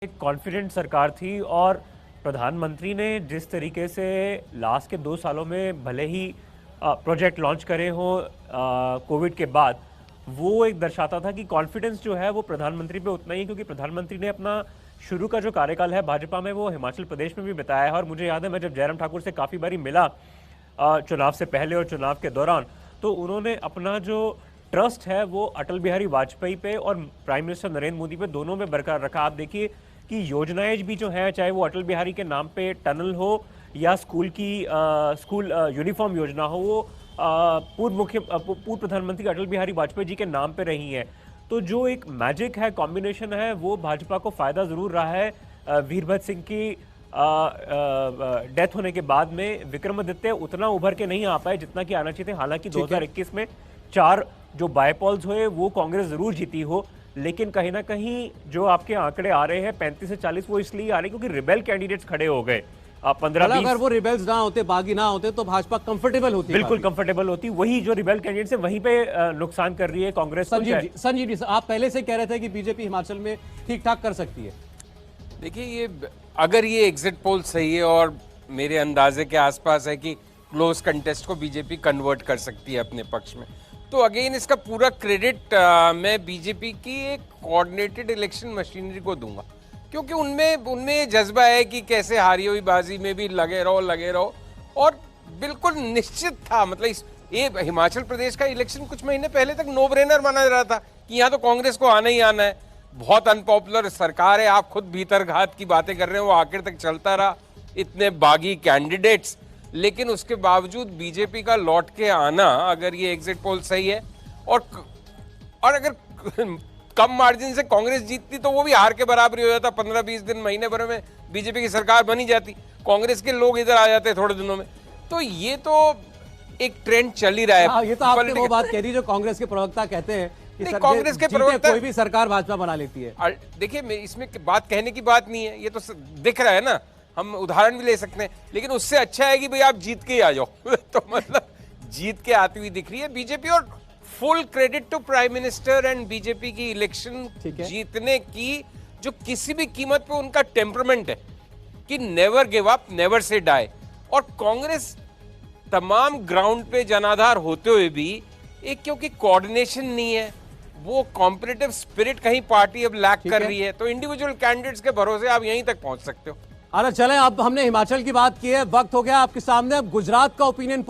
एक कॉन्फिडेंट सरकार थी और प्रधानमंत्री ने जिस तरीके से लास्ट के 2 सालों में भले ही प्रोजेक्ट लॉन्च करे हों कोविड के बाद, वो एक दर्शाता था कि कॉन्फिडेंस जो है वो प्रधानमंत्री पे उतना ही है, क्योंकि प्रधानमंत्री ने अपना शुरू का जो कार्यकाल है भाजपा में वो हिमाचल प्रदेश में भी बताया है। और मुझे याद है, मैं जब जयराम ठाकुर से काफ़ी बारी मिला चुनाव से पहले और चुनाव के दौरान, तो उन्होंने अपना जो ट्रस्ट है वो अटल बिहारी वाजपेयी पे और प्राइम मिनिस्टर नरेंद्र मोदी पे दोनों में बरकरार रखा। आप देखिए कि योजनाएं भी जो हैं, चाहे वो अटल बिहारी के नाम पे टनल हो या स्कूल यूनिफॉर्म योजना हो, वो पूर्व प्रधानमंत्री अटल बिहारी वाजपेयी जी के नाम पे रही हैं। तो जो एक मैजिक है, कॉम्बिनेशन है, वो भाजपा को फायदा जरूर रहा है। वीरभद्र सिंह की डेथ होने के बाद में विक्रमादित्य उतना उभर के नहीं आ पाए जितना कि आना चाहिए थे। हालांकि 2021 में 4 जो बायपॉल्स हुए वो कांग्रेस जरूर जीती हो, लेकिन कहीं ना कहीं जो आपके आंकड़े आ रहे हैं 35 से 40, वो इसलिए आ रहे हैं क्योंकि रिबेल कैंडिडेट्स खड़े हो गए। 15-20 अगर वो रिबेल्स ना होते, बागी ना होते, तो भाजपा कंफर्टेबल होती। बिल्कुल कंफर्टेबल होती। वही जो रिबेल कैंडिडेट्स है वहीं पे नुकसान कर रही है कांग्रेस। संजीव जी, आप पहले से कह रहे थे कि बीजेपी हिमाचल में ठीक ठाक कर सकती है। देखिए, ये अगर ये एग्जिट पोल सही है और मेरे अंदाजे के आसपास है कि क्लोज कंटेस्ट को बीजेपी कन्वर्ट कर सकती है अपने पक्ष में, तो अगेन इसका पूरा क्रेडिट मैं बीजेपी की एक कोऑर्डिनेटेड इलेक्शन मशीनरी को दूंगा, क्योंकि उनमें ये जज्बा है कि कैसे हारी हुई बाजी में भी लगे रहो। और बिल्कुल निश्चित था, मतलब ये हिमाचल प्रदेश का इलेक्शन कुछ महीने पहले तक नो ब्रेनर माना जा रहा था कि यहाँ तो कांग्रेस को आना ही आना है, बहुत अनपॉपुलर सरकार है। आप खुद भीतर घात की बातें कर रहे हो, वो आखिर तक चलता रहा, इतने बागी कैंडिडेट्स, लेकिन उसके बावजूद बीजेपी का लौट के आना, अगर ये एग्जिट पोल सही है और अगर कम मार्जिन से कांग्रेस जीतती तो वो भी हार के बराबर हो जाता। 15-20 दिन, महीने भर में बीजेपी की सरकार बनी जाती, कांग्रेस के लोग इधर आ जाते थोड़े दिनों में। तो ये तो एक ट्रेंड चल ही रहा है। ये तो आपने वो बात कह दी जो कांग्रेस के प्रवक्ता कहते हैं कि कांग्रेस के प्रवक्ता कोई भी सरकार भाजपा बना लेती है। देखिए, इसमें बात कहने की बात नहीं है, ये तो दिख रहा है ना, हम उदाहरण भी ले सकते हैं, लेकिन उससे अच्छा है कि भाई आप जीत के ही आ जाओ तो मतलब जीत के आती हुई दिख रही है बीजेपी। और full credit to prime minister and BJP की इलेक्शन जीतने की, जो किसी भी कीमत पे उनका टेम्परमेंट है कि never give up, never say die. और कांग्रेस तमाम ग्राउंड पे जनाधार होते हुए भी एक, क्योंकि कोऑर्डिनेशन नहीं है, वो कॉम्पिटिटिव स्पिरिट कहीं पार्टी अब लैक कर रही है, तो इंडिविजुअल कैंडिडेट्स के भरोसे आप यहीं तक पहुंच सकते हो। अरे चले, अब हमने हिमाचल की बात की है, वक्त हो गया आपके सामने अब गुजरात का ओपिनियन